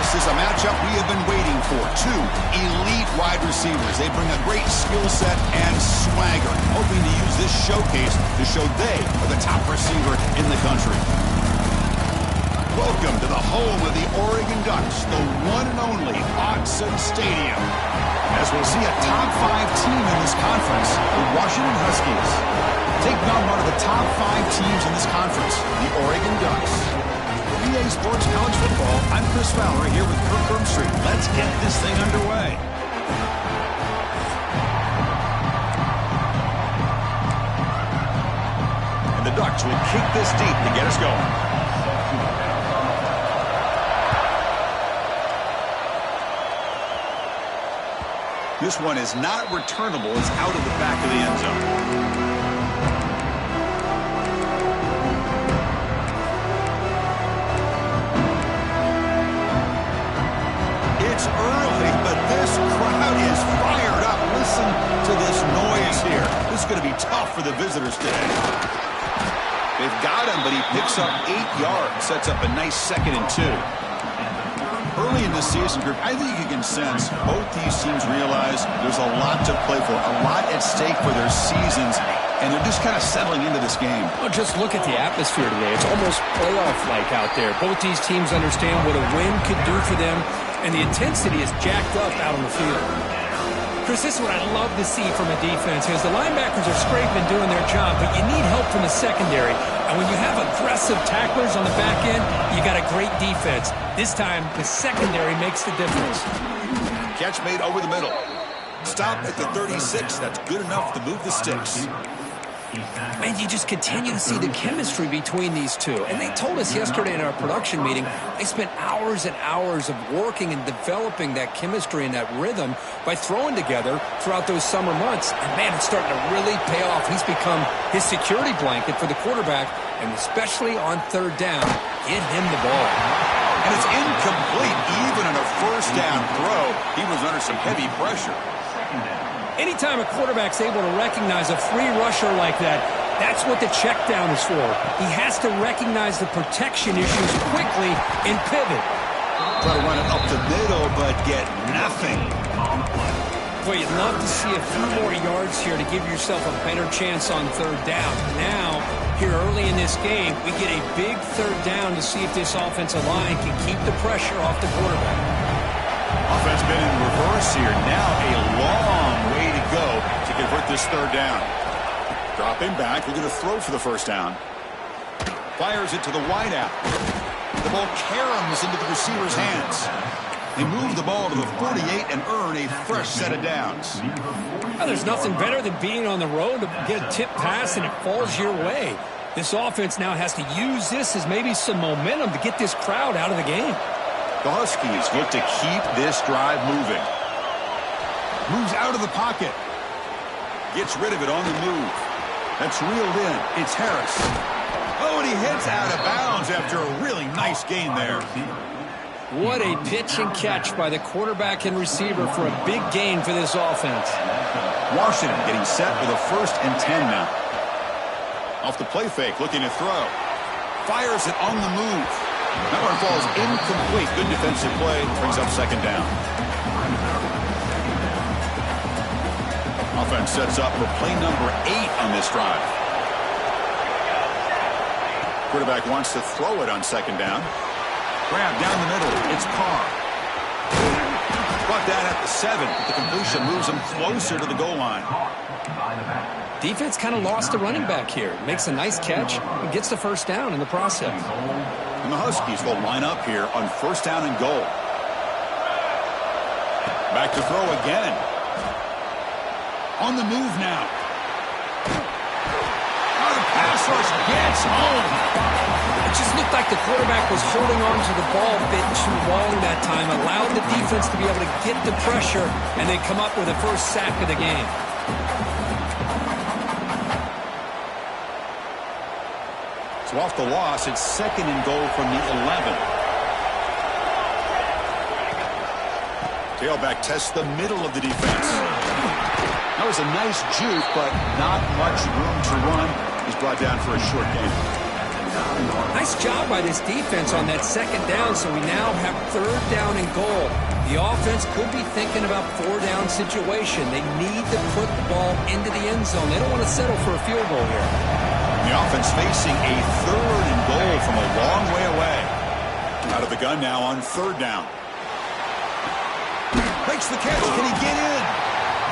This is a matchup we have been waiting for. Two elite wide receivers. They bring a great skill set and swagger, hoping to use this showcase to show they are the top receiver in the country. Welcome to the home of the Oregon Ducks, the one and only Autzen Stadium. As we'll see a top 5 team in this conference, the Washington Huskies. Taking on one of the top 5 teams in this conference, the Oregon Ducks. For EA Sports College Football, I'm Chris Fowler here with Kirk Herbstreit. Let's get this thing underway. And the Ducks will kick this deep to get us going. This one is not returnable. It's out of the back of the end zone. It's early, but this crowd is fired up. Listen to this noise here. This is going to be tough for the visitors today. They've got him, but he picks up 8 yards. Sets up a nice 2nd and 2. Early in the season, group, I think you can sense both these teams realize there's a lot to play for, a lot at stake for their seasons, and they're just kind of settling into this game. Well, just look at the atmosphere today. It's almost playoff-like out there. Both these teams understand what a win could do for them, and the intensity is jacked up out on the field. Chris, this is what I love to see from a defense is the linebackers are scraping and doing their job, but you need help from the secondary. And when you have aggressive tacklers on the back end, you got a great defense. This time, the secondary makes the difference. Catch made over the middle. Stop at the 36. That's good enough to move the sticks. Man, you just continue to see the chemistry between these two. And they told us yesterday in our production meeting, they spent hours and hours of working and developing that chemistry and that rhythm by throwing together throughout those summer months. And, man, it's starting to really pay off. He's become his security blanket for the quarterback, and especially on 3rd down, get him the ball. And it's incomplete. Even on a 1st down throw, he was under some heavy pressure. Anytime a quarterback's able to recognize a free rusher like that, that's what the check down is for. He has to recognize the protection issues quickly and pivot. Try to run it up the middle, but get nothing. Boy, you'd love to see a few more yards here to give yourself a better chance on 3rd down. Now, here early in this game, we get a big 3rd down to see if this offensive line can keep the pressure off the quarterback. Offense been in reverse here. Now a long way to go to convert this 3rd down. Dropping back, looking to throw for the 1st down. Fires it to the wideout. The ball caroms into the receiver's hands. They move the ball to the 48 and earn a fresh set of downs. Well, there's nothing better than being on the road to get a tip pass and it falls your way. This offense now has to use this as maybe some momentum to get this crowd out of the game. The Huskies look to keep this drive moving. Moves out of the pocket. Gets rid of it on the move. That's reeled in. It's Harris. Oh, and he hits out of bounds after a really nice gain there. What a pitch and catch by the quarterback and receiver for a big gain for this offense. Washington getting set with a 1st and 10 now. Off the play fake, looking to throw. Fires it on the move. That one falls incomplete. Good defensive play. Brings up 2nd down. Offense sets up for play number 8 on this drive. Quarterback wants to throw it on 2nd down. Grab down the middle. It's Carr. Brought down at the 7. The completion moves him closer to the goal line. Defense kind of lost the running back here. Makes a nice catch and gets the 1st down in the process. And the Huskies will line up here on 1st down and goal. Back to throw again. On the move now. Oh, the pass rush gets home. It just looked like the quarterback was holding on to the ball a bit too long that time, allowed the defense to be able to get the pressure, and they come up with the 1st sack of the game. So off the loss, it's 2nd and goal from the 11. Tailback tests the middle of the defense. That was a nice juke, but not much room to run. He's brought down for a short gain. Nice job by this defense on that second down, so we now have third down and goal. The offense could be thinking about four-down situation. They need to put the ball into the end zone. They don't want to settle for a field goal here. The offense facing a third and goal from a long way away. Out of the gun now on third down. Makes the catch. Can he get in?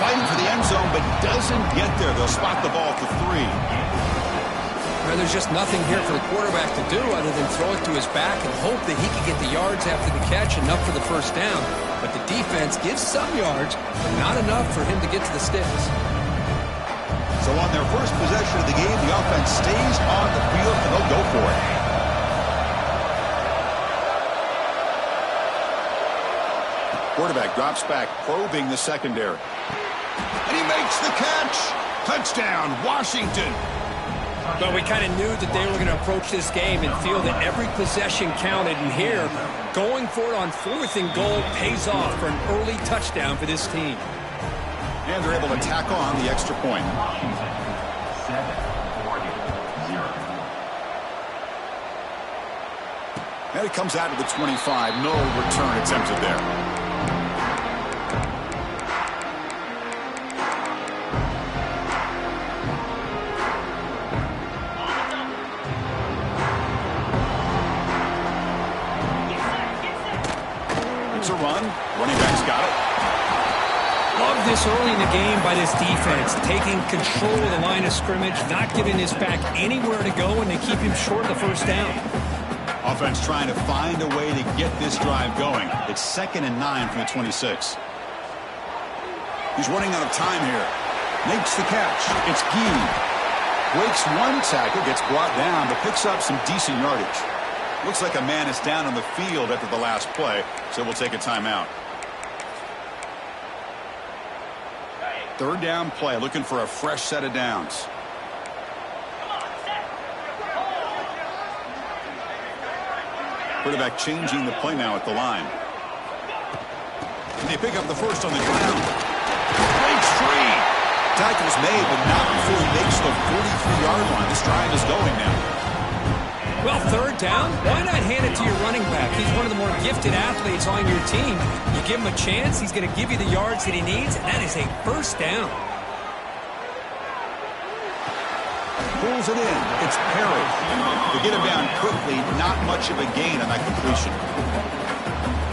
Fighting for the end zone, but doesn't get there. They'll spot the ball to 3. Well, there's just nothing here for the quarterback to do other than throw it to his back and hope that he can get the yards after the catch, enough for the first down. But the defense gives some yards, but not enough for him to get to the sticks. So on their first possession of the game, the offense stays on the field, and they'll go for it. Quarterback drops back, probing the secondary. And he makes the catch. Touchdown, Washington. But we kind of knew that they were going to approach this game and feel that every possession counted. And here, going for it on 4th and goal pays off for an early touchdown for this team. And they're able to tack on the extra point. And it comes out to the 25. No return attempted there. A run. Running back's got it. Love this early in the game by this defense, taking control of the line of scrimmage, not giving this back anywhere to go, and they keep him short of the first down. Offense trying to find a way to get this drive going. It's 2nd and 9 from the 26. He's running out of time here. Makes the catch. It's Gee. Breaks one tackle, gets brought down, but picks up some decent yardage. Looks like a man is down on the field after the last play, so we'll take a timeout. Third down play, looking for a fresh set of downs. Quarterback changing the play now at the line. And they pick up the first on the ground. Breaks free. Tackle's made, but not before he makes the 43-yard line. This drive is going now. Well, third down, why not hand it to your running back? He's one of the more gifted athletes on your team. You give him a chance, he's going to give you the yards that he needs, and that is a first down. Pulls it in. It's Perry. To get him down quickly, not much of a gain on that completion.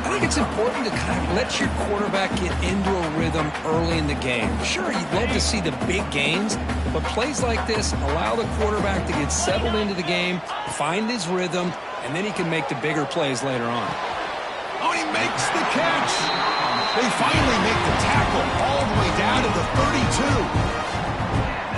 I think it's important to kind of let your quarterback get into a rhythm early in the game. Sure, you'd love to see the big gains, but plays like this allow the quarterback to get settled into the game, find his rhythm, and then he can make the bigger plays later on. Oh, he makes the catch. They finally make the tackle all the way down to the 32.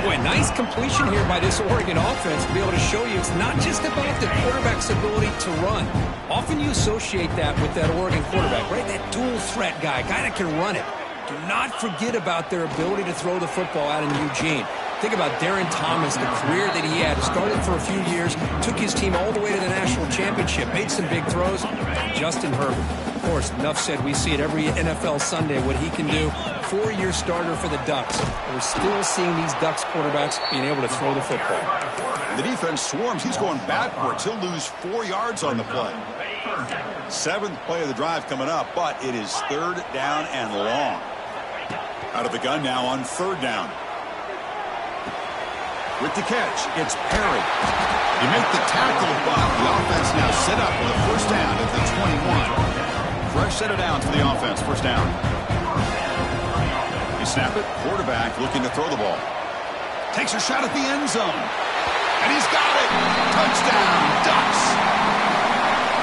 Boy, nice completion here by this Oregon offense to be able to show you it's not just about the quarterback's ability to run. Often you associate that with that Oregon quarterback, right? That dual threat guy that can run it. Do not forget about their ability to throw the football out in Eugene. Think about Darren Thomas, the career that he had. Started for a few years, took his team all the way to the national championship, made some big throws. Justin Herbert. Of course, enough said, we see it every NFL Sunday what he can do. 4-year starter for the Ducks. We're still seeing these Ducks quarterbacks being able to throw the football. The defense swarms. He's going backwards. He'll lose 4 yards on the play. 7th play of the drive coming up, but it is third down and long. Out of the gun now on third down. With the catch, it's Perry. You make the tackle, but the offense now set up with a first down at the 21. Fresh set of downs for the offense. First down. You snap it. Quarterback looking to throw the ball. Takes a shot at the end zone. And he's got it. Touchdown, Ducks.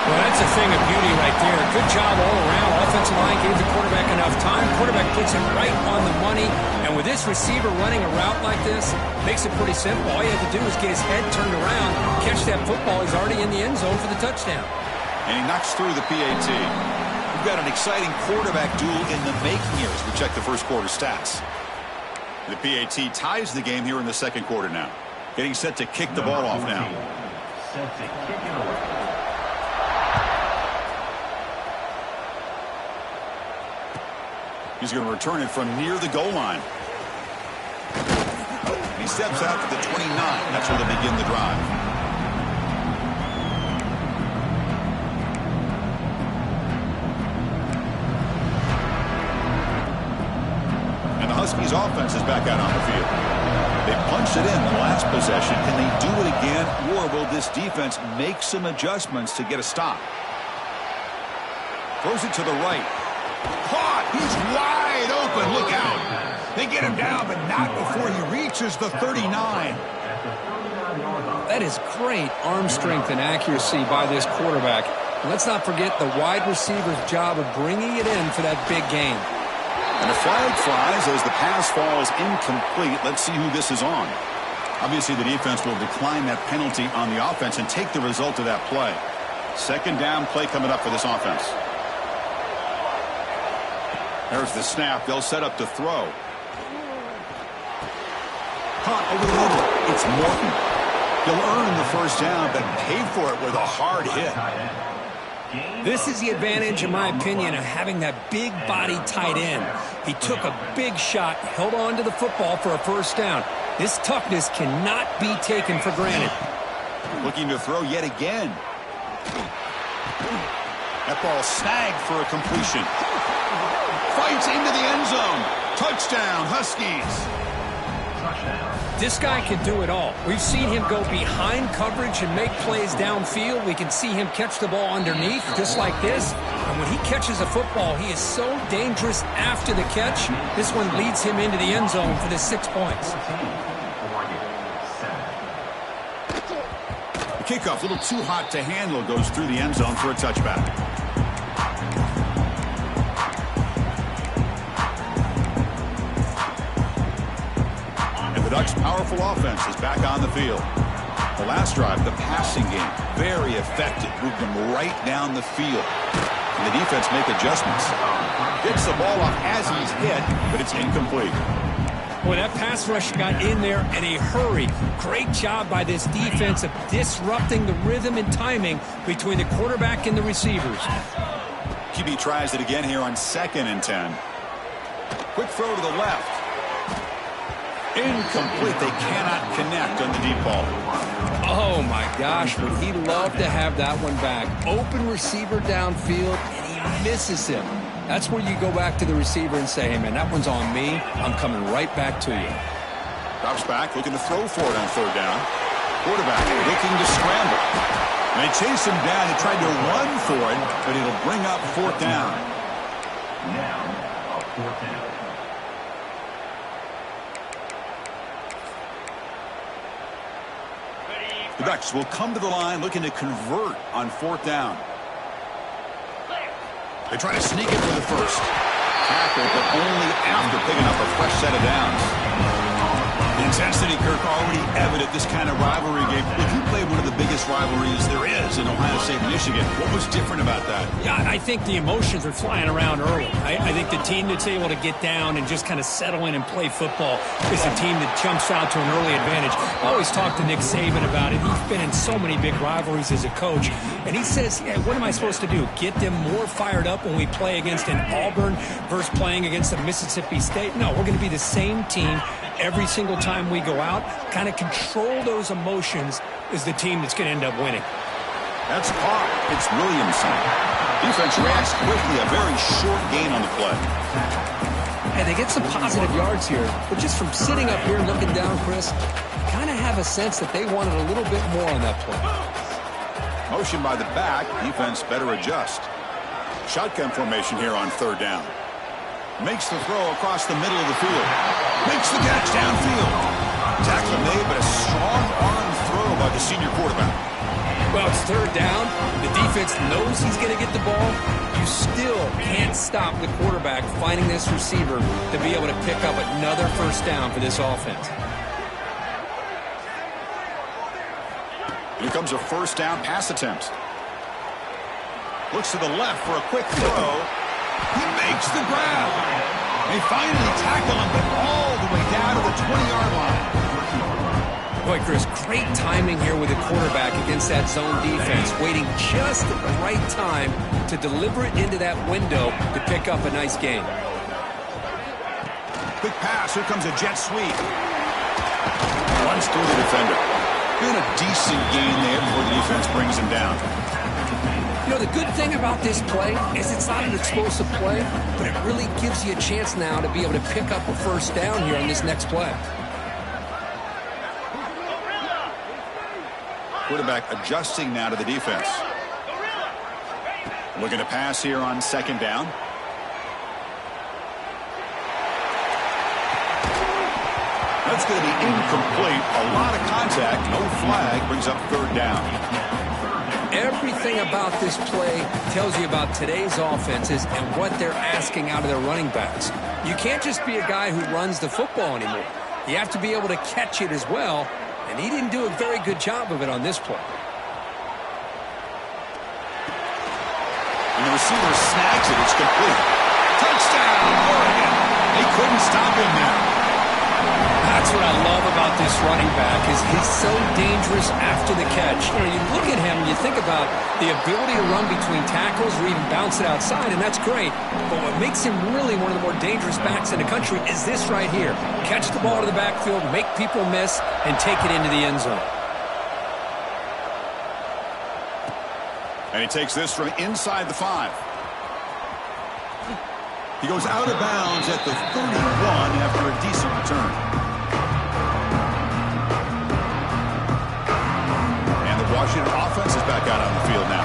Well, that's a thing of beauty right there. Good job all around. Offensive line gave the quarterback enough time. Quarterback puts it right on the money. And with this receiver running a route like this, makes it pretty simple. All you have to do is get his head turned around, catch that football. He's already in the end zone for the touchdown. And he knocks through the PAT. We've got an exciting quarterback duel in the making here as we check the first quarter stats. The PAT ties the game here in the second quarter now. Getting set to kick the ball off now. Set to kick it away. He's going to return it from near the goal line. He steps out to the 29. That's where they begin the drive. offense is back out on the field. They punched it in the last possession. Can they do it again, or will this defense make some adjustments to get a stop? Throws it to the right. Caught! He's wide open. Look out! They get him down, but not before he reaches the 39. That is great arm strength and accuracy by this quarterback. And let's not forget the wide receiver's job of bringing it in for that big gain. And the flag flies as the pass falls incomplete. Let's see who this is on. Obviously, the defense will decline that penalty on the offense and take the result of that play. Second down play coming up for this offense. There's the snap. They'll set up to throw. Caught over the middle. It's Morton. He'll earn the first down, but pay for it with a hard hit. This is the advantage, in my opinion, of having that big body tight end. He took a big shot, held on to the football for a first down. This toughness cannot be taken for granted. Looking to throw yet again. That ball snagged for a completion. Fights into the end zone. Touchdown, Huskies. This guy can do it all. We've seen him go behind coverage and make plays downfield. We can see him catch the ball underneath, just like this. And when he catches a football, he is so dangerous after the catch. This one leads him into the end zone for the 6 points. The kickoff, a little too hot to handle, goes through the end zone for a touchback. The Ducks' powerful offense is back on the field. The last drive, the passing game, very effective. Moved them right down the field. And the defense make adjustments. Gets the ball off as he's hit, but it's incomplete. Boy, that pass rush got in there in a hurry. Great job by this defense of disrupting the rhythm and timing between the quarterback and the receivers. QB tries it again here on 2nd and 10. Quick throw to the left. Incomplete. They cannot connect on the deep ball. Oh, my gosh. Would he love to have that one back. Open receiver downfield, and he misses him. That's where you go back to the receiver and say, hey, man, that one's on me. I'm coming right back to you. Drops back, looking to throw for it on 3rd down. Quarterback looking to scramble. And they chase him down. They tried to run for it, but it'll bring up 4th down. Now, 4th down. The Ducks will come to the line looking to convert on 4th down. They try to sneak it for the first. Tackle, but only after picking up a fresh set of downs. The intensity, Kirk, already evident this kind of rivalry game. If you played one of the biggest rivalries there is in Ohio State, Michigan, what was different about that? Yeah, I think the emotions are flying around early. I think the team that's able to get down and just kind of settle in and play football is the team that jumps out to an early advantage. I always talk to Nick Saban about it. He's been in so many big rivalries as a coach. And he says, yeah, what am I supposed to do? Get them more fired up when we play against an Auburn versus playing against a Mississippi State? No, we're going to be the same team every single time we go out. Kind of control those emotions is the team that's going to end up winning. That's caught. It's Williamson. Defense reacts quickly. A very short gain on the play. And they get some positive yards here. But just from sitting up here and looking down, Chris, kind of have a sense that they wanted a little bit more on that play. Motion by the back. Defense better adjust. Shotgun formation here on 3rd down. Makes the throw across the middle of the field. Makes the catch downfield. Tackle made, but a strong arm throw by the senior quarterback. Well, it's 3rd down. The defense knows he's going to get the ball. You still can't stop the quarterback finding this receiver to be able to pick up another first down for this offense. Here comes a first down pass attempt. Looks to the left for a quick throw. He makes the grab. They finally tackle him, but all the way down to the 20-yard line. Boy, Chris, great timing here with the quarterback against that zone defense, waiting just at the right time to deliver it into that window to pick up a nice gain. Quick pass. Here comes a jet sweep. Runs through the defender. Been a decent gain there before the defense brings him down. You know, the good thing about this play is it's not an explosive play, but it really gives you a chance now to be able to pick up a first down here on this next play. Quarterback adjusting now to the defense. Looking to pass here on second down. That's going to be incomplete. A lot of contact. No flag. Brings up third down. Everything about this play tells you about today's offenses and what they're asking out of their running backs. You can't just be a guy who runs the football anymore. You have to be able to catch it as well, and he didn't do a very good job of it on this play. And the receiver snags it. It's complete. Touchdown, Oregon. They couldn't stop him there. That's what I love about this running back is he's so dangerous after the catch. You know, you look at him and you think about the ability to run between tackles or even bounce it outside, and that's great. But what makes him really one of the more dangerous backs in the country is this right here. Catch the ball to the backfield, make people miss, and take it into the end zone. And he takes this from inside the 5. He goes out of bounds at the 31 after a decent return. And the Washington offense is back out on the field now.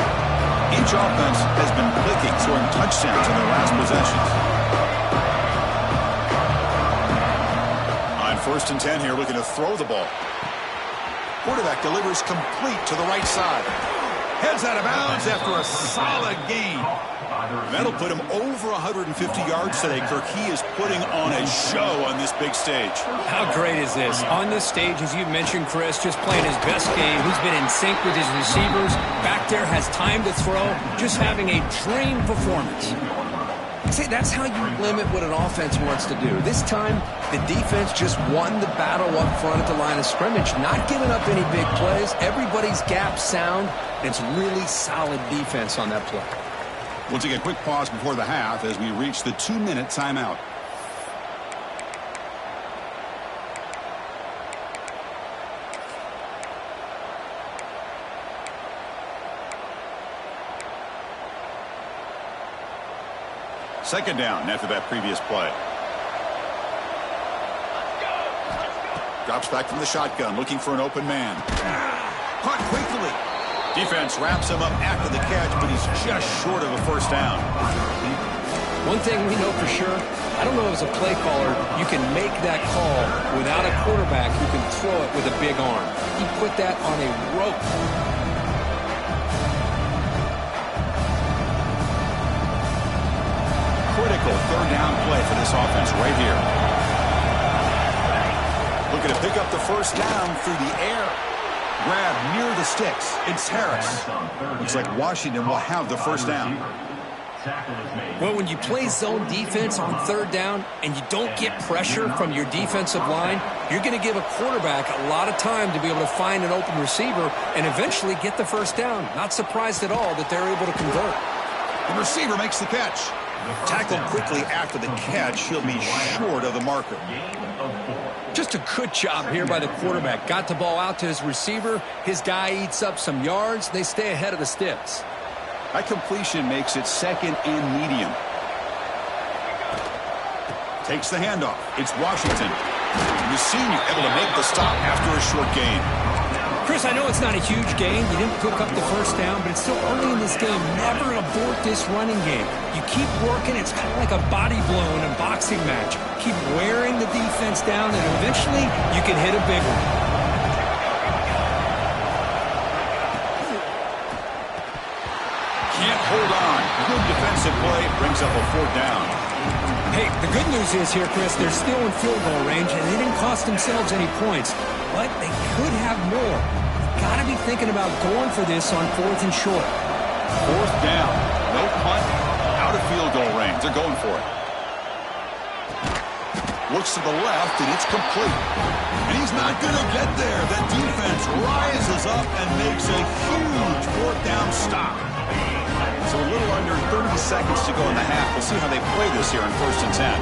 Each offense has been clicking, scoring touchdowns in their last possessions. On 1st and 10 here, looking to throw the ball. Quarterback delivers complete to the right side. Heads out of bounds after a solid gain. That'll put him over 150 yards today. Kirk, he is putting on a show on this big stage. How great is this? On this stage, as you mentioned, Chris, just playing his best game. He's been in sync with his receivers. Back there, has time to throw. Just having a dream performance. See, that's how you limit what an offense wants to do. This time, the defense just won the battle up front at the line of scrimmage, not giving up any big plays. Everybody's gap sound. It's really solid defense on that play. We'll take a quick pause before the half as we reach the 2-minute timeout. Second down after that previous play. Drops back from the shotgun, looking for an open man. Caught quickly. Defense wraps him up after the catch, but he's just short of a first down. One thing we know for sure, I don't know as a play caller, you can make that call without a quarterback who can throw it with a big arm. He put that on a rope. Critical third down play for this offense right here. Looking to pick up the first down through the air. Grab near the sticks. It's Harris. Looks like Washington will have the first down. Well, when you play zone defense on third down and you don't get pressure from your defensive line, you're going to give a quarterback a lot of time to be able to find an open receiver and eventually get the first down. Not surprised at all that they're able to convert. The receiver makes the catch. Tackled quickly after the catch. He'll be short of the marker. Just a good job here by the quarterback. Got the ball out to his receiver. His guy eats up some yards. They stay ahead of the sticks. That completion makes it second and medium. Takes the handoff. It's Washington. The senior able to make the stop after a short gain. Chris, I know it's not a huge gain. You didn't pick up the first down, but it's still early in this game. Never abort this running game. You keep working. It's kind of like a body blow in a boxing match. Keep wearing the defense down, and eventually you can hit a big one. Can't hold on. Good defensive play. Brings up a fourth down. Hey, the good news is here, Chris, they're still in field goal range, and they didn't cost themselves any points. But they could have more. Got to be thinking about going for this on 4th and short. Fourth down. No punt. Out of field goal range. They're going for it. Looks to the left, and it's complete. And he's not going to get there. The defense rises up and makes a huge fourth down stop. So a little under 30 seconds to go in the half. We'll see how they play this here on 1st and 10.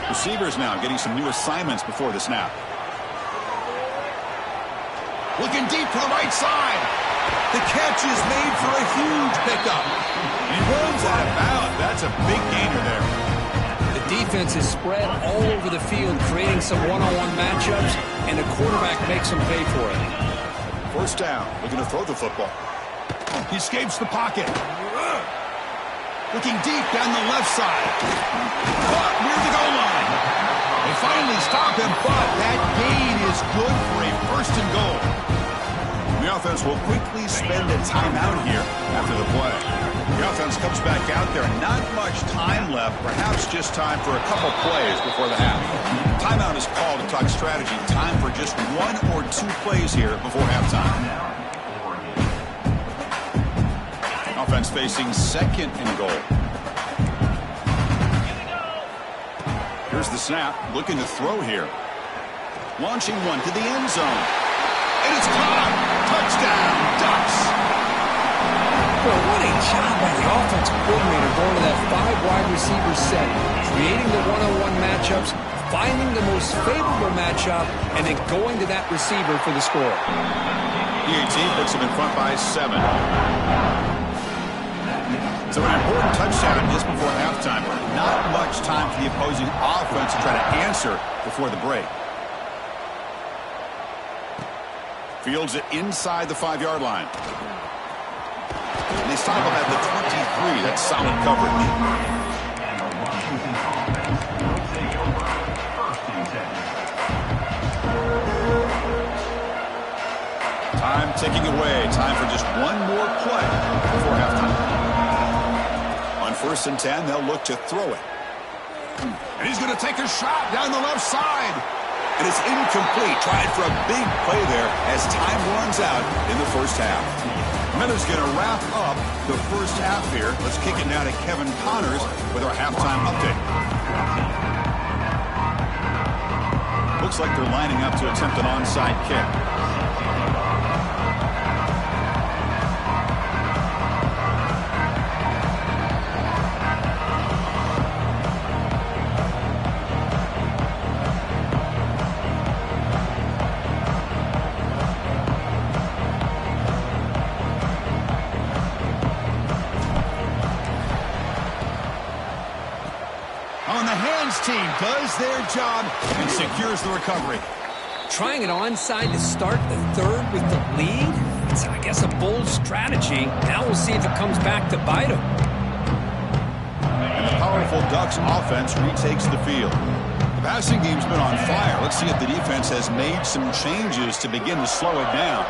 Receivers now getting some new assignments before the snap. Looking deep to the right side. The catch is made for a huge pickup. He runs out of bounds. That's a big gainer there. The defense is spread all over the field, creating some one-on-one matchups, and the quarterback makes them pay for it. First down, looking to throw the football. He escapes the pocket. Looking deep down the left side. Caught near the goal line. They finally stop him, but that gain is good for a first and goal. The offense will quickly spend a timeout here after the play. The offense comes back out there. Not much time left. Perhaps just time for a couple plays before the half. Timeout is called to talk strategy. Time for just 1 or 2 plays here before halftime. Offense facing second and goal. Here's the snap. Looking to throw here. Launching one to the end zone. And it's caught. Touchdown, Ducks. Well, what a job by the offensive coordinator going to that 5-wide receiver set, creating the one-on-one matchups, finding the most favorable matchup, and then going to that receiver for the score. EAT puts him in front by 7. So an important touchdown just before halftime. Not much time for the opposing offense to try to answer before the break. Fields it inside the 5-yard line. And they stop him at the 23. That's solid coverage. Time ticking away. Time for just one more play before halftime. On 1st and 10, they'll look to throw it. And he's going to take a shot down the left side. And it's incomplete. Tried for a big play there as time runs out in the first half. Miller's going to wrap up the first half here. Let's kick it now to Kevin Connors with our halftime update. Looks like they're lining up to attempt an onside kick. Team does their job and secures the recovery. Trying an onside to start the third with the lead? It's, I guess, a bold strategy. Now we'll see if it comes back to bite them. And the powerful Ducks offense retakes the field. The passing game's been on fire. Let's see if the defense has made some changes to begin to slow it down.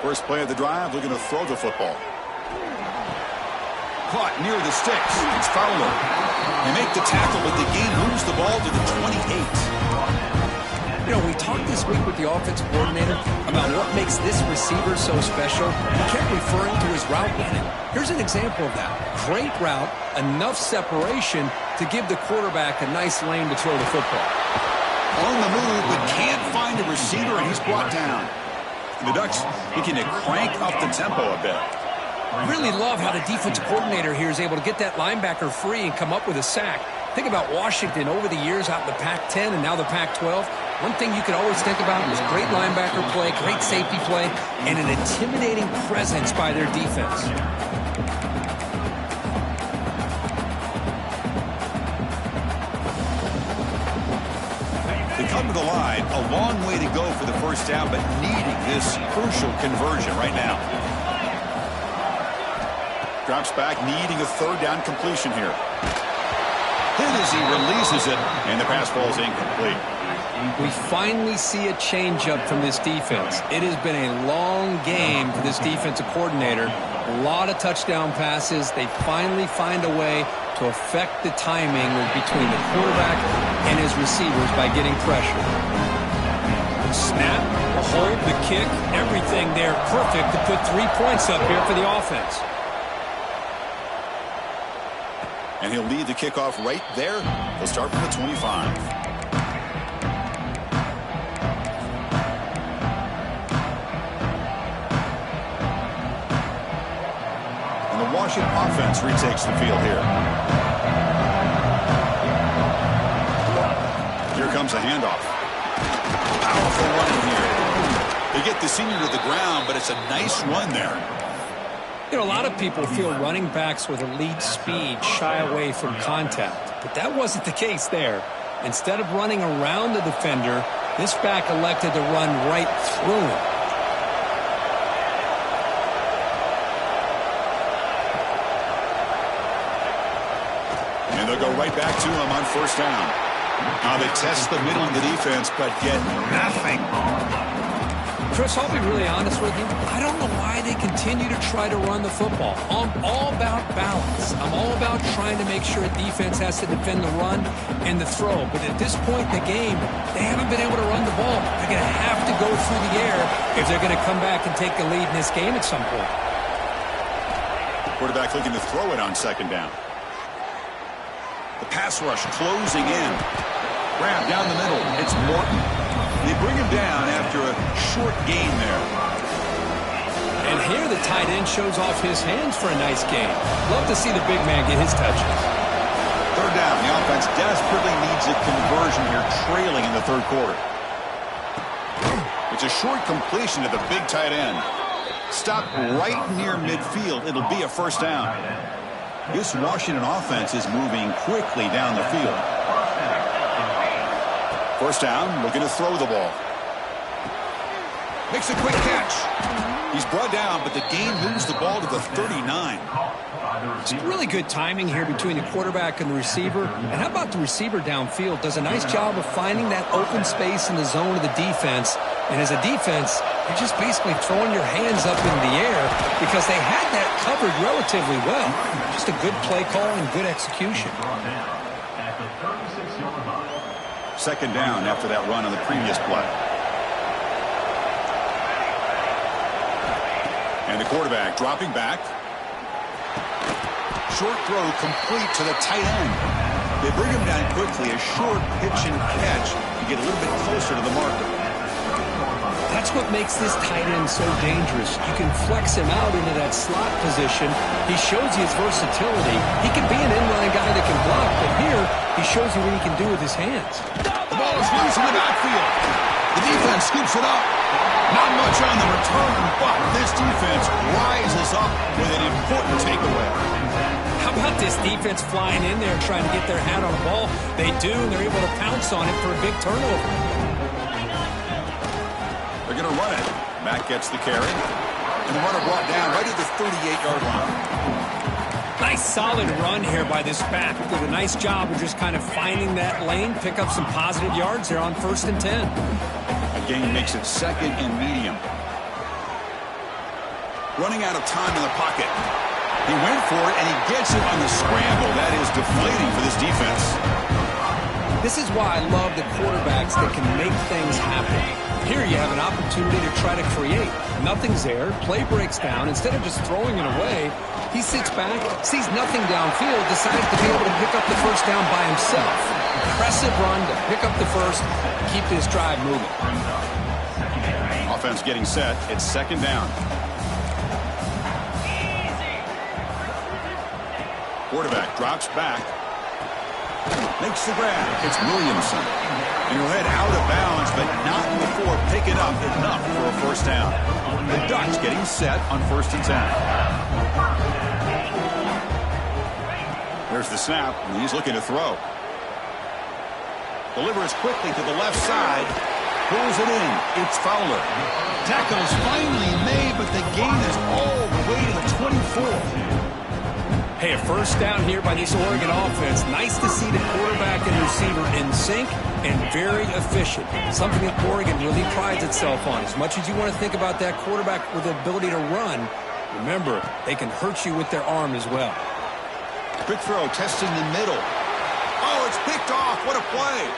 First play of the drive, looking to throw the football. Caught near the sticks. It's Fowler. They make the tackle, but the game moves the ball to the 28. You know, we talked this week with the offensive coordinator about what makes this receiver so special. He kept referring to his route running. Here's an example of that. Great route, enough separation to give the quarterback a nice lane to throw the football. On the move, but can't find a receiver, and he's brought down. The Ducks looking to crank up the tempo a bit. Really love how the defensive coordinator here is able to get that linebacker free and come up with a sack. Think about Washington over the years out in the Pac-10 and now the Pac-12. One thing you could always think about was great linebacker play, great safety play, and an intimidating presence by their defense. They come to the line, a long way to go for the first down, but needing this crucial conversion right now. Drops back, needing a third down completion here. Hit as he releases it, and the pass ball is incomplete. We finally see a changeup from this defense. It has been a long game for this defensive coordinator. A lot of touchdown passes. They finally find a way to affect the timing between the quarterback and his receivers by getting pressure. Snap, a hold, the kick, everything there perfect to put 3 points up here for the offense. And he'll lead the kickoff right there. He'll start from the 25. And the Washington offense retakes the field here. Here comes a handoff. They get the senior to the ground, but it's a nice run there. You know, a lot of people feel running backs with elite speed shy away from contact, but that wasn't the case there. Instead of running around the defender, this back elected to run right through him. And they'll go right back to him on first down. Now they test the middle of the defense, but get nothing. Chris, I'll be really honest with you. I don't know why they continue to try to run the football. I'm all about balance. I'm all about trying to make sure a defense has to defend the run and the throw. But at this point in the game, they haven't been able to run the ball. They're going to have to go through the air if they're going to come back and take the lead in this game at some point. Quarterback looking to throw it on second down. The pass rush closing in. Grab down the middle. It's Morton. They bring him down after a short gain there. And here the tight end shows off his hands for a nice gain. Love to see the big man get his touches. Third down. The offense desperately needs a conversion here, trailing in the third quarter. It's a short completion to the big tight end. Stopped right near midfield. It'll be a first down. This Washington offense is moving quickly down the field. First down, looking to throw the ball. Makes a quick catch. He's brought down, but the gain moves the ball to the 39. It's really good timing here between the quarterback and the receiver. And how about the receiver downfield? Does a nice job of finding that open space in the zone of the defense. And as a defense, you're just basically throwing your hands up in the air because they had that covered relatively well. Just a good play call and good execution. Second down after that run on the previous play. And the quarterback dropping back. Short throw complete to the tight end. They bring him down quickly. A short pitch and catch to get a little bit closer to the marker. That's what makes this tight end so dangerous. You can flex him out into that slot position. He shows you his versatility. He can be an inline guy that can block, but here he shows you what he can do with his hands. The ball is loose in the backfield. The defense scoops it up. Not much on the return, but this defense rises up with an important takeaway. How about this defense flying in there trying to get their hat on the ball? They do, and they're able to pounce on it for a big turnover. They're going to run it. Matt gets the carry. And the runner brought down right at the 38-yard line. Nice solid run here by this back. Did a nice job of just kind of finding that lane, pick up some positive yards there on 1st and 10. A gain makes it second and medium. Running out of time in the pocket. He went for it, and he gets it on the scramble. That is deflating for this defense. This is why I love the quarterbacks that can make things happen. Here you have an opportunity to try to create. Nothing's there. Play breaks down. Instead of just throwing it away, he sits back, sees nothing downfield, decides to be able to pick up the first down by himself. Impressive run to pick up the first, keep this drive moving. Offense getting set. It's second down. Quarterback drops back. Makes the grab. It's Williamson. And he'll head out of bounds, but not before picking up enough for a first down. The Ducks getting set on 1st and 10. There's the snap, and he's looking to throw. Delivers quickly to the left side. Pulls it in. It's Fowler. Tackle's finally made, but the gain is all the way to the 24. Hey, a first down here by this Oregon offense. Nice to see the quarterback and receiver in sync and very efficient. Something that Oregon really prides itself on. As much as you want to think about that quarterback with the ability to run, remember, they can hurt you with their arm as well. Quick throw, testing the middle. Oh, it's picked off. What a play.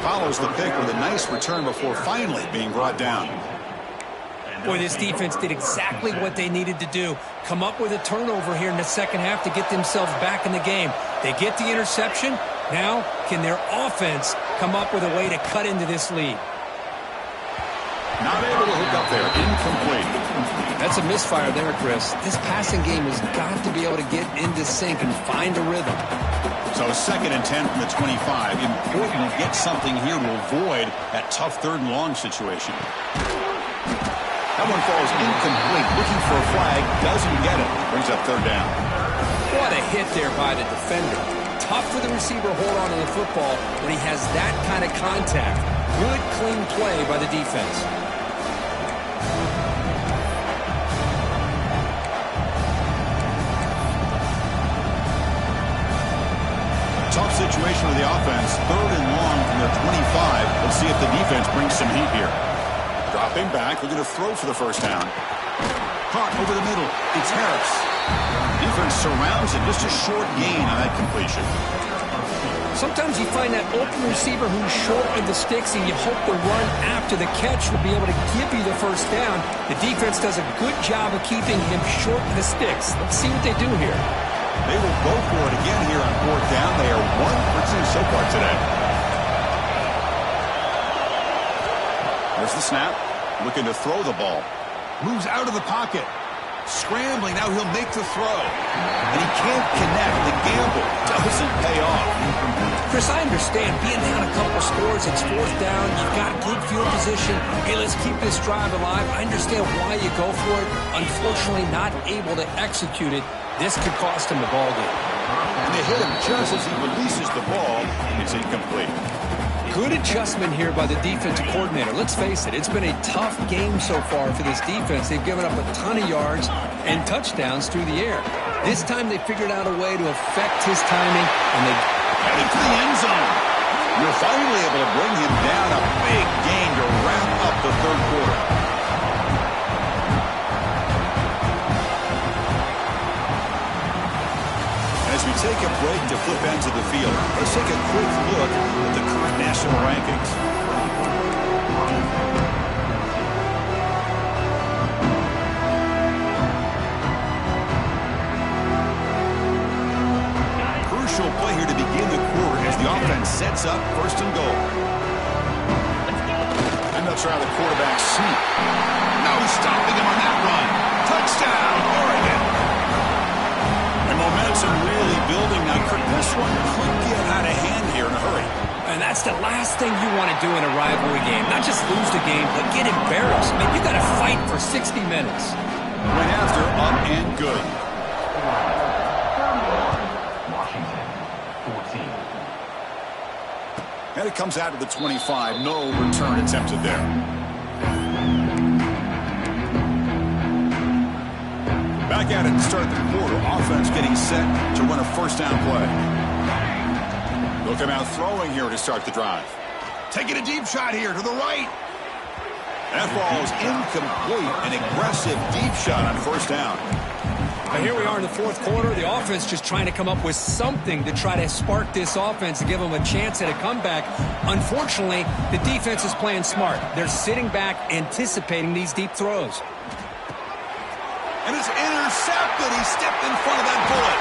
Follows the pick with a nice return before finally being brought down. Boy, this defense did exactly what they needed to do. Come up with a turnover here in the second half to get themselves back in the game. They get the interception. Now, can their offense come up with a way to cut into this lead? Not able to hook up there. Incomplete. That's a misfire there, Chris. This passing game has got to be able to get into sync and find a rhythm. So 2nd and 10 from the 25. Important to get something here to avoid that tough 3rd and long situation. That one falls incomplete. Looking for a flag. Doesn't get it. Brings up 3rd down. What a hit there by the defender. Tough for the receiver to hold on to the football when he has that kind of contact. Good, clean play by the defense. Tough situation with the offense. 3rd and long from their 25. Let's see if the defense brings some heat here. Dropping back. Looking to throw for the 1st down. Caught over the middle. It's Harris. Defense surrounds him. Just a short gain on that completion. Sometimes you find that open receiver who's short of the sticks, and you hope the run after the catch will be able to give you the 1st down. The defense does a good job of keeping him short of the sticks. Let's see what they do here. They will go for it again here on 4th down. They are 1 for 2 so far today. There's the snap. Looking to throw the ball. Moves out of the pocket. Scrambling. Now he'll make the throw. And he can't connect. The gamble doesn't pay off. Chris, I understand being down a couple scores. It's 4th down. You've got good field position. Hey, let's keep this drive alive. I understand why you go for it. Unfortunately, not able to execute it. This could cost him the ball game. And they hit him just as he releases the ball. It's incomplete. Good adjustment here by the defensive coordinator. Let's face it, it's been a tough game so far for this defense. They've given up a ton of yards and touchdowns through the air. This time they figured out a way to affect his timing, and they headed to the end zone. You're finally able to bring him down. A big gain to wrap up the 3rd quarter. As we take a break to flip ends of the field, let's take a quick look at the current national rankings. Crucial play here to begin the quarter as the offense sets up 1st and goal. And they'll try the quarterback sneak. No stopping him on that run. Touchdown, Oregon. And momentum really building now. This one could get out of hand here in a hurry. And that's the last thing you want to do in a rivalry game. Not just lose the game, but get embarrassed. Man, you got to fight for 60 minutes. Went after, up and good. Washington, 14. And it comes out to the 25. No return attempted there. Back at it to start the quarter. Offense getting set to run a 1st down play. Looking out throwing here to start the drive. Taking a deep shot here to the right. That ball is incomplete. An aggressive deep shot on 1st down. But here we are in the 4th quarter. The offense just trying to come up with something to try to spark this offense to give them a chance at a comeback. Unfortunately, the defense is playing smart. They're sitting back, anticipating these deep throws. And it's intercepted. He stepped in front of that bullet.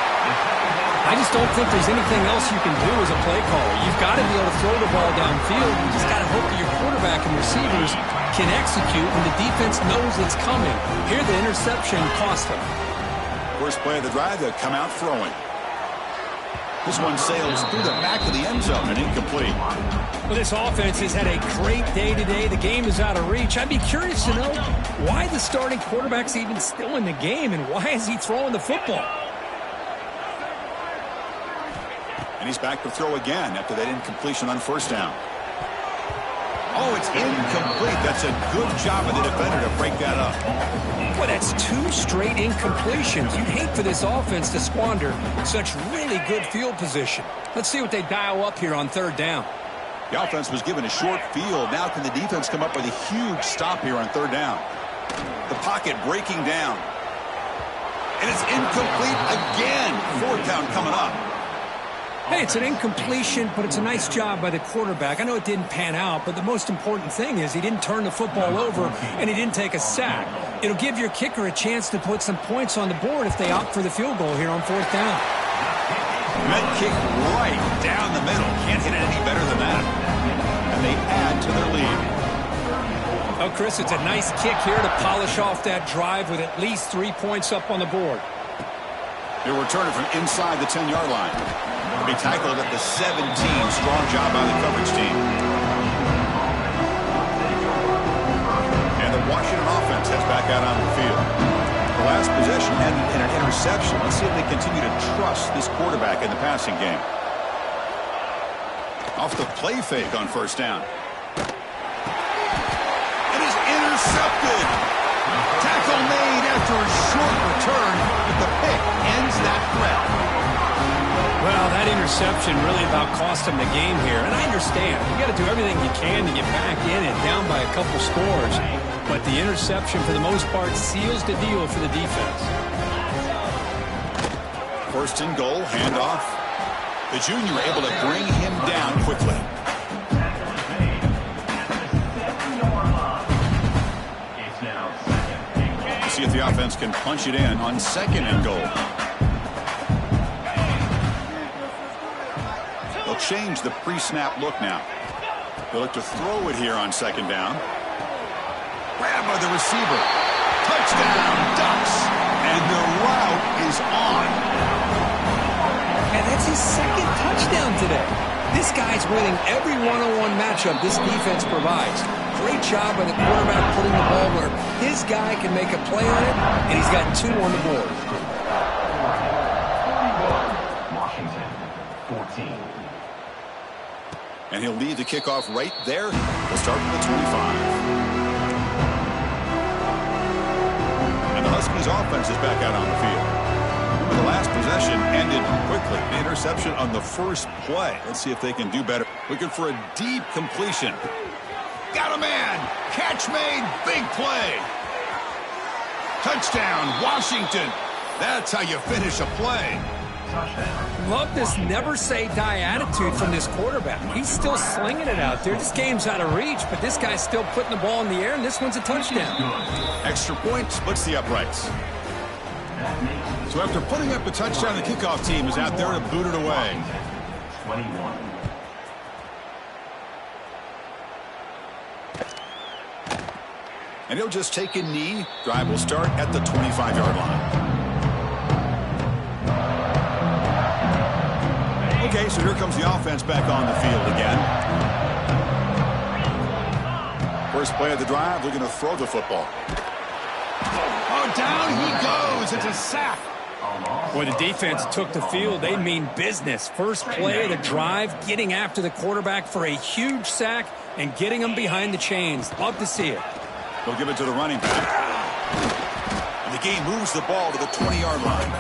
I just don't think there's anything else you can do as a play caller. You've got to be able to throw the ball downfield. You just got to hope that your quarterback and receivers can execute when the defense knows it's coming. Here, the interception cost them. First play of the drive, they'll come out throwing. This one sails through the back of the end zone and incomplete. Well, this offense has had a great day today. The game is out of reach. I'd be curious to know why the starting quarterback's even still in the game and why is he throwing the football? And he's back to throw again after that incompletion on 1st down. Oh, it's incomplete. That's a good job of the defender to break that up. Well, that's 2 straight incompletions. You'd hate for this offense to squander such really good field position. Let's see what they dial up here on 3rd down. The offense was given a short field. Now can the defense come up with a huge stop here on 3rd down? The pocket breaking down. And it's incomplete again. 4th down coming up. Hey, it's an incompletion, but it's a nice job by the quarterback. I know it didn't pan out, but the most important thing is he didn't turn the football over and he didn't take a sack. It'll give your kicker a chance to put some points on the board if they opt for the field goal here on 4th down. That kick right down the middle. Can't hit it any better than that. And they add to their lead. Oh, Chris, it's a nice kick here to polish off that drive with at least 3 points up on the board. He'll return it from inside the 10-yard line. He'll be tackled at the 17. Strong job by the coverage team. And the Washington offense heads back out on the field. The last possession ended in an interception. Let's see if they continue to trust this quarterback in the passing game. Off the play fake on first down. It is intercepted. Tackle made after a short return, but the pick ends that threat. Well, that interception really about cost him the game here. And I understand. You got to do everything you can to get back in and down by a couple scores. But the interception, for the most part, seals the deal for the defense. First and goal, handoff. The junior able to bring him down quickly. See if the offense can punch it in on second and goal. They'll change the pre-snap look now. They'll look to throw it here on second down. Grab by the receiver. Touchdown, Ducks. And the route is on. And that's his second touchdown today. This guy's winning every one-on-one matchup this defense provides. Great job by the quarterback putting the ball where his guy can make a play on it, and he's got 2 on the board. Washington, 14. And he'll lead the kickoff right there. They'll start from the 25. And the Huskies offense is back out on the field. Remember, the last possession ended quickly. The interception on the first play. Let's see if they can do better. Looking for a deep completion. Got a man. Catch made. Big play. Touchdown, Washington. That's how you finish a play. Love this never-say-die attitude from this quarterback. He's still slinging it out there. This game's out of reach, but this guy's still putting the ball in the air, and this one's a touchdown. Extra point splits the uprights. So after putting up a touchdown, the kickoff team is out there to boot it away. 21. And he'll just take a knee. Drive will start at the 25-yard line. Okay, so here comes the offense back on the field again. First play of the drive, looking to throw the football. Oh, down he goes. It's a sack. Boy, the defense took the field. They mean business. First play of the drive, getting after the quarterback for a huge sack and getting him behind the chains. Love to see it. They'll give it to the running back. And the game moves the ball to the 20-yard line.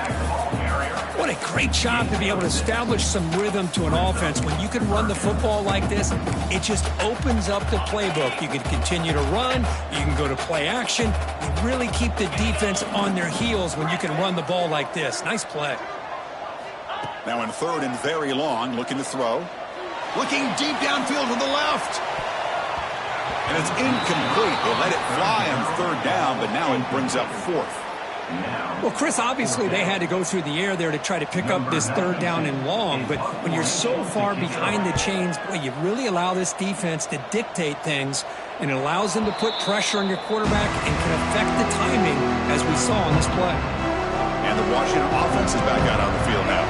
What a great job to be able to establish some rhythm to an offense. When you can run the football like this, it just opens up the playbook. You can continue to run. You can go to play action. You really keep the defense on their heels when you can run the ball like this. Nice play. Now in third and very long, looking to throw. Looking deep downfield to the left. And it's incomplete. They let it fly on third down, but now it brings up fourth. Well, Chris, obviously they had to go through the air there to try to pick up this third down and long, but when you're so far behind the chains, boy, you really allow this defense to dictate things, and it allows them to put pressure on your quarterback and can affect the timing, as we saw on this play. And the Washington offense is back out on the field now.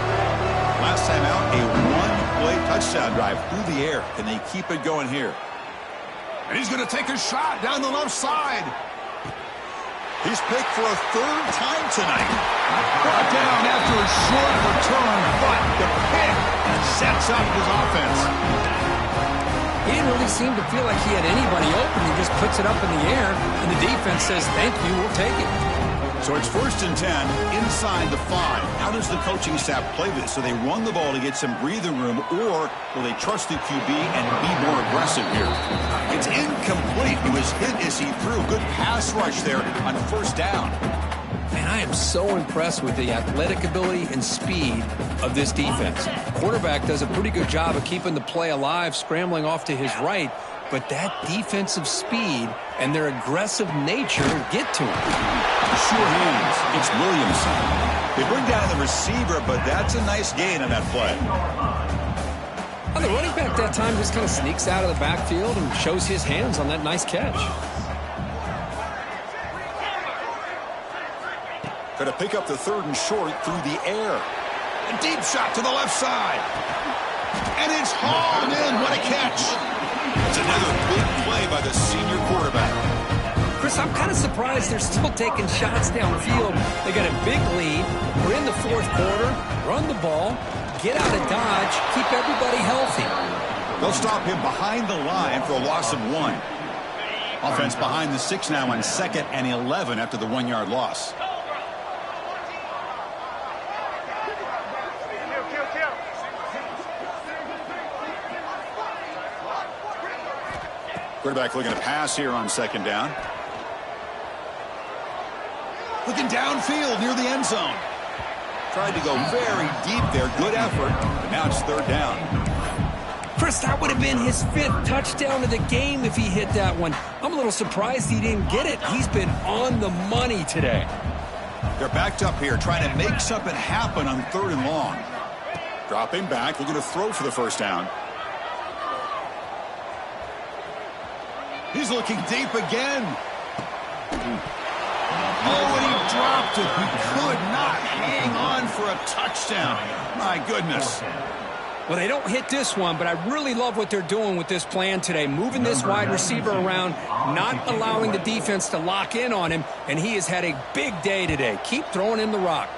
Last time out, a one-play touchdown drive through the air. Can they keep it going here? And he's going to take a shot down the left side. He's picked for a third time tonight. Brought down after a short return, but the pick sets up his offense. He didn't really seem to feel like he had anybody open. He just puts it up in the air, and the defense says, thank you, we'll take it. So it's 1st and 10 inside the 5. How does the coaching staff play this? So they run the ball to get some breathing room, or will they trust the QB and be more aggressive here? It's incomplete. He was hit as he threw. Good pass rush there on first down. Man, I am so impressed with the athletic ability and speed of this defense. Quarterback does a pretty good job of keeping the play alive, scrambling off to his right, but that defensive speed and their aggressive nature get to him. Sure hands. It's Williamson. They bring down the receiver, but that's a nice gain on that play. Well, the running back that time just kind of sneaks out of the backfield and shows his hands on that nice catch. Going to pick up the 3rd and short through the air. A deep shot to the left side. And it's hauled in. What a catch. It's another big play by the senior quarterback. Chris, I'm kind of surprised they're still taking shots downfield. They got a big lead. We're in the 4th quarter. Run the ball. Get out of dodge. Keep everybody healthy. They'll stop him behind the line for a loss of 1. Offense behind the 6 now on 2nd and 11 after the 1-yard loss. Quarterback looking to pass here on 2nd down. Looking downfield near the end zone. Tried to go very deep there. Good effort. But now it's 3rd down. Chris, that would have been his 5th touchdown of the game if he hit that one. I'm a little surprised he didn't get it. He's been on the money today. They're backed up here trying to make something happen on 3rd and long. Dropping back, looking to throw for the 1st down. He's looking deep again. Oh, and he dropped it. He could not hang on for a touchdown. My goodness. Well, they don't hit this one, but I really love what they're doing with this plan today. Moving this wide receiver around, not allowing the defense to lock in on him, and he has had a big day today. Keep throwing him the rock.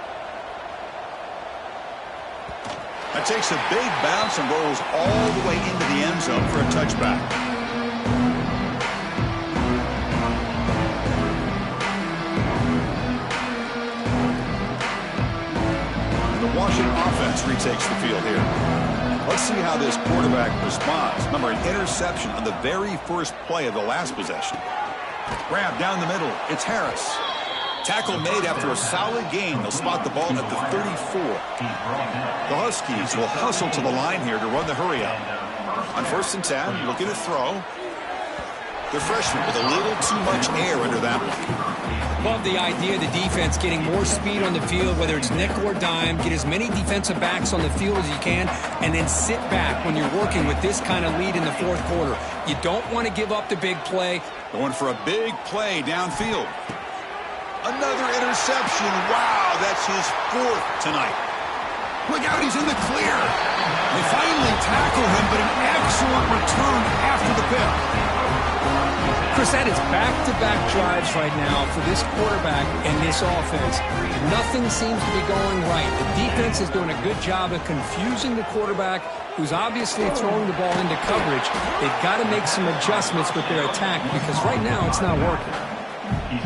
That takes a big bounce and rolls all the way into the end zone for a touchback. The Washington offense retakes the field here. Let's see how this quarterback responds. Remember, an interception on the very first play of the last possession. Grab down the middle. It's Harris. Tackle made after a solid gain. They'll spot the ball at the 34. The Huskies will hustle to the line here to run the hurry up. On 1st and 10, looking to throw. The freshman with a little too much air under that one. Love the idea of the defense getting more speed on the field, whether it's nickel or dime. Get as many defensive backs on the field as you can, and then sit back when you're working with this kind of lead in the 4th quarter. You don't want to give up the big play. Going for a big play downfield. Another interception. Wow, that's his 4th tonight. Look out, he's in the clear. They finally tackle him, but an excellent return after the pick. Chris, that is back-to-back drives right now for this quarterback and this offense. Nothing seems to be going right. The defense is doing a good job of confusing the quarterback, who's obviously throwing the ball into coverage. They've got to make some adjustments with their attack because right now it's not working.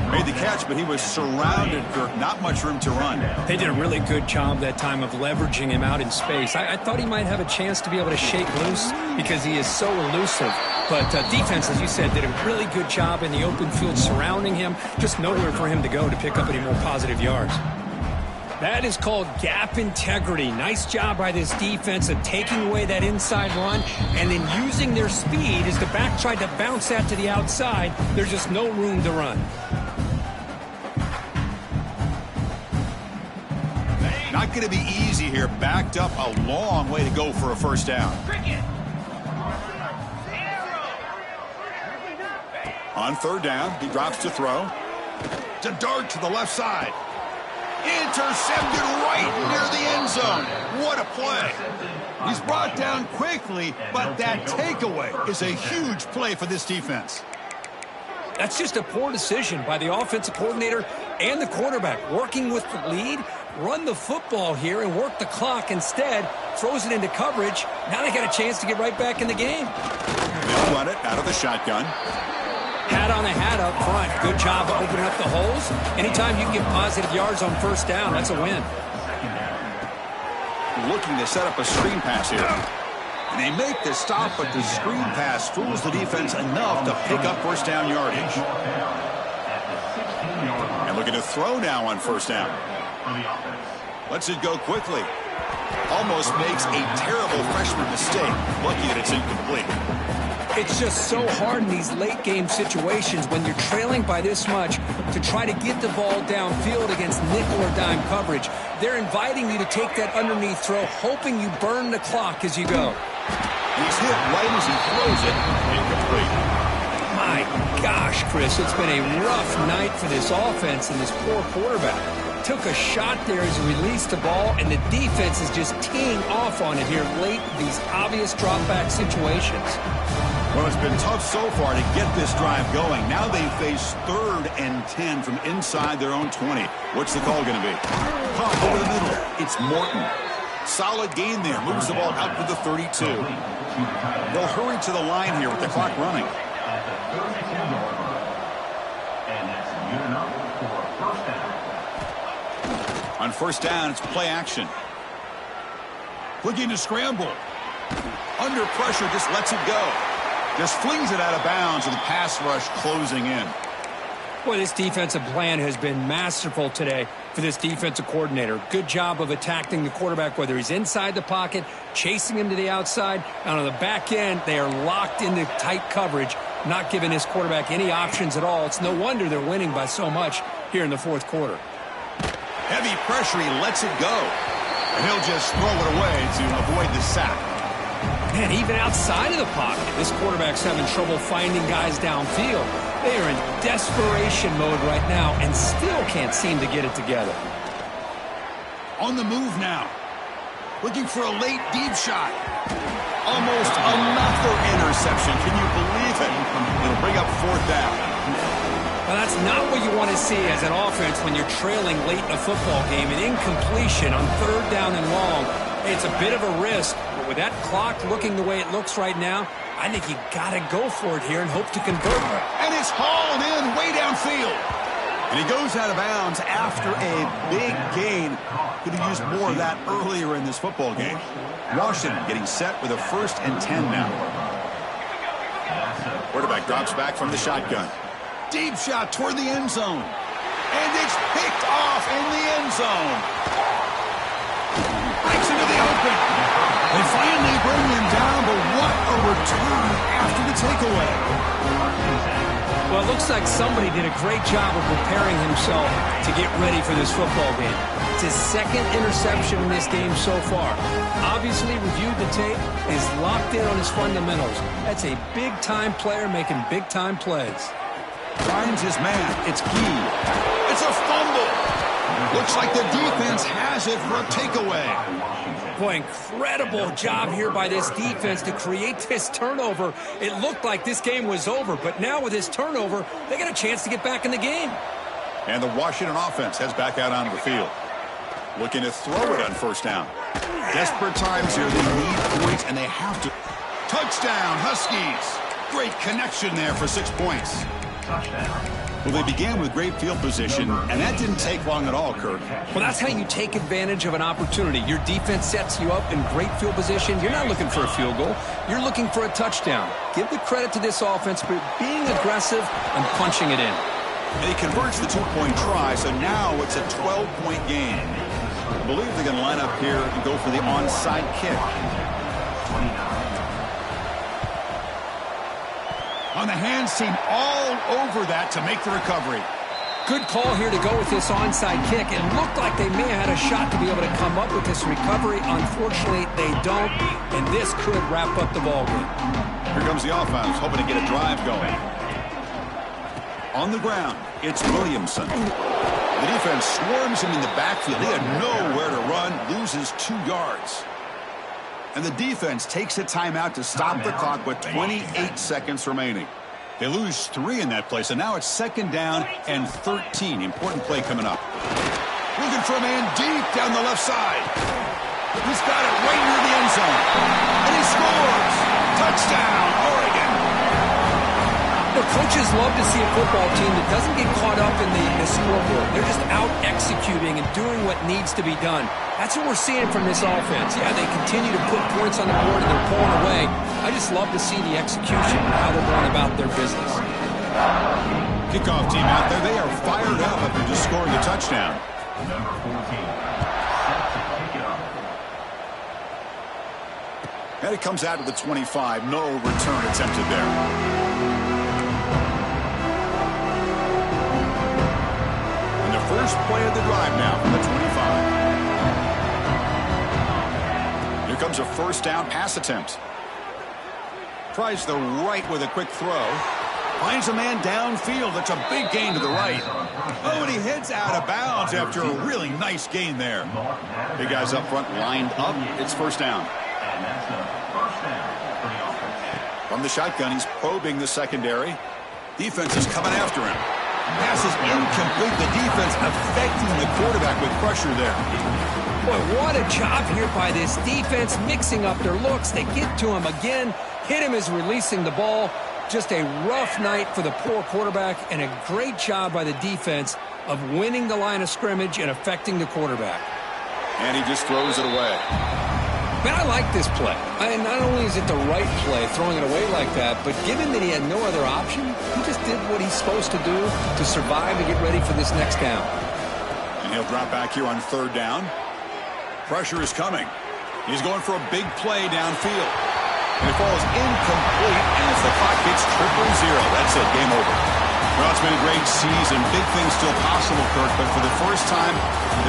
Made the catch, but he was surrounded for not much room to run. They did a really good job that time of leveraging him out in space. I thought he might have a chance to be able to shake loose because he is so elusive. But defense, as you said, did a really good job in the open field surrounding him. Just nowhere for him to go to pick up any more positive yards. That is called gap integrity. Nice job by this defense of taking away that inside run and then using their speed as the back tried to bounce that to the outside. There's just no room to run. Not going to be easy here. Backed up a long way to go for a 1st down. On 3rd down, he drops to throw. To dart to the left side. Intercepted right near the end zone. What a play. He's brought down quickly, but that takeaway is a huge play for this defense. That's just a poor decision by the offensive coordinator and the quarterback. Working with the lead, run the football here and work the clock. Instead, throws it into coverage. Now they got a chance to get right back in the game. They'll run it out of the shotgun. Hat on a hat up front. Good job of opening up the holes. Anytime you can get positive yards on 1st down, that's a win. Looking to set up a screen pass here. And they make the stop, but the screen pass fools the defense enough to pick up 1st down yardage. And looking to throw now on 1st down. Lets it go quickly. Almost makes a terrible freshman mistake. Lucky that it's incomplete. It's just so hard in these late game situations when you're trailing by this much to try to get the ball downfield against nickel or dime coverage. They're inviting you to take that underneath throw, hoping you burn the clock as you go. He's hit right as he throws it. Incomplete. My gosh, Chris, it's been a rough night for this offense and this poor quarterback. took a shot there as he released the ball, and the defense is just teeing off on it here late in these obvious drop-back situations. Well, it's been tough so far to get this drive going. Now they face 3rd and 10 from inside their own 20. What's the call going to be? Pump over the middle. It's Morton. Solid gain there. Moves the ball out to the 32. They'll hurry to the line here with the clock running. At the 32-yard line. And that's good enough for a first down. On first down, it's play action. Looking to scramble. Under pressure, just lets it go. Just flings it out of bounds with the pass rush closing in. Boy, this defensive plan has been masterful today for this defensive coordinator. Good job of attacking the quarterback, whether he's inside the pocket, chasing him to the outside, and on the back end, they are locked into tight coverage, not giving this quarterback any options at all. It's no wonder they're winning by so much here in the fourth quarter. Heavy pressure, he lets it go. And he'll just throw it away to avoid the sack. Man, even outside of the pocket, this quarterback's having trouble finding guys downfield. They are in desperation mode right now and still can't seem to get it together. On the move now. Looking for a late deep shot. Almost another interception. Can you believe it? It'll bring up 4th down. Well, that's not what you want to see as an offense when you're trailing late in a football game. An incompletion on 3rd down and long. It's a bit of a risk, but with that clock looking the way it looks right now, I think you got to go for it here and hope to convert. And it's hauled in way downfield. And he goes out of bounds after a big gain. Could have used more of that earlier in this football game. Washington getting set with a 1st and 10 now. Quarterback drops back from the shotgun. Deep shot toward the end zone. And it's picked off in the end zone. Breaks into the open. They finally bring him down, but what a return after the takeaway. Well, it looks like somebody did a great job of preparing himself to get ready for this football game. It's his 2nd interception in this game so far. Obviously reviewed the tape, is locked in on his fundamentals. That's a big-time player making big-time plays. Finds his man. It's Gee. It's a fumble. Looks like the defense has it for a takeaway. Boy, incredible job here by this defense to create this turnover. It looked like this game was over, but now with this turnover, they got a chance to get back in the game. And the Washington offense heads back out onto the field. Looking to throw it on 1st down. Desperate times here. They need points, and they have to. Touchdown, Huskies. Great connection there for 6 points. Well, they began with great field position, and that didn't take long at all, Kirk. Well, that's how you take advantage of an opportunity. Your defense sets you up in great field position. You're not looking for a field goal. You're looking for a touchdown. Give the credit to this offense for being aggressive and punching it in. And he converts the 2-point try, so now it's a 12-point game. I believe they're going to line up here and go for the onside kick. On the hands team all over that to make the recovery. Good call here to go with this onside kick. It looked like they may have had a shot to be able to come up with this recovery. Unfortunately, they don't, and this could wrap up the ballgame. Here comes the offense, hoping to get a drive going. On the ground, it's Williamson. The defense swarms him in the backfield. He had nowhere to run, loses 2 yards. And the defense takes a timeout to stop the clock with 28 seconds remaining. They lose 3 in that play, so now it's 2nd down and 13. Important play coming up. Looking for a man deep down the left side. He's got it right near the end zone. And he scores! Touchdown, Oregon! The coaches love to see a football team that doesn't get caught up in the scoreboard. They're just out executing and doing what needs to be done. That's what we're seeing from this offense. Yeah, they continue to put points on the board and they're pulling away. I just love to see the execution and how they're going about their business. Kickoff team out there. They are fired up after just scoring a touchdown. Number 14, set to kick it off. And it comes out to the 25. No return attempted there. First play of the drive now from the 25. Here comes a 1st down pass attempt. Tries the right with a quick throw. Finds a man downfield. That's a big gain to the right. Oh, and he heads out of bounds after a really nice gain there. Big guys up front lined up. It's first down. And that's a first down for the offense. From the shotgun, he's probing the secondary. Defense is coming after him. Pass is incomplete. The defense affecting the quarterback with pressure there. Boy, what a job here by this defense, mixing up their looks. They get to him again, hit him as releasing the ball. Just a rough night for the poor quarterback, and a great job by the defense of winning the line of scrimmage and affecting the quarterback. And he just throws it away. Man, I like this play. And not only is it the right play, throwing it away like that, but given that he had no other option, he just did what he's supposed to do to survive and get ready for this next down. And he'll drop back here on third down. Pressure is coming. He's going for a big play downfield. And it falls incomplete as the clock hits 0-0. That's it. Game over. Well, it's been a great season. Big things still possible, Kirk, but for the first time